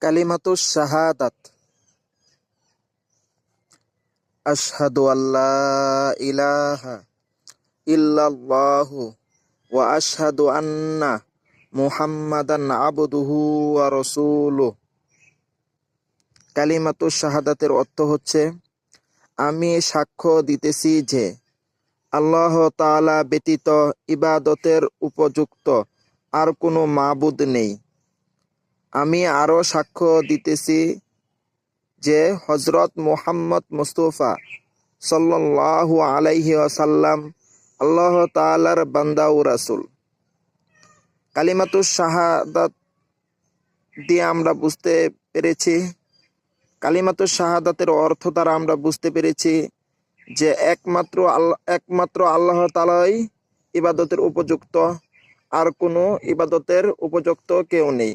কালিমাতুশ শাহাদাত। আশহাদু আল্লা ইলাহা ইল্লাল্লাহু ওয়া আশহাদু আন্না মুহাম্মাদান আবদুহু ওয়া রাসূলুহু। কালিমাতুশ শাহাদাতের অর্থ হচ্ছে, আমি সাক্ষ্য দিতেছি যে আল্লাহ তাআলা ব্যতীত ইবাদতের উপযুক্ত আর কোনো মাবুদ নেই। আমি আরো সাক্ষ্য দিতেছি যে হযরত মুহাম্মদ মুস্তাফা সাল্লাল্লাহু আলাইহি ওয়াসাল্লাম আল্লাহ তাআলার বান্দা ও রাসূল। কালিমাতুশ শাহাদাত দিয়ে আমরা বুঝতে পেরেছি, কালিমাতুশ শাহাদাতের অর্থ দ্বারা আমরা বুঝতে পেরেছি যে একমাত্র আল্লাহ তাআলাই ইবাদতের উপযুক্ত, আর কোনো ইবাদতের উপযুক্ত কেউ নেই।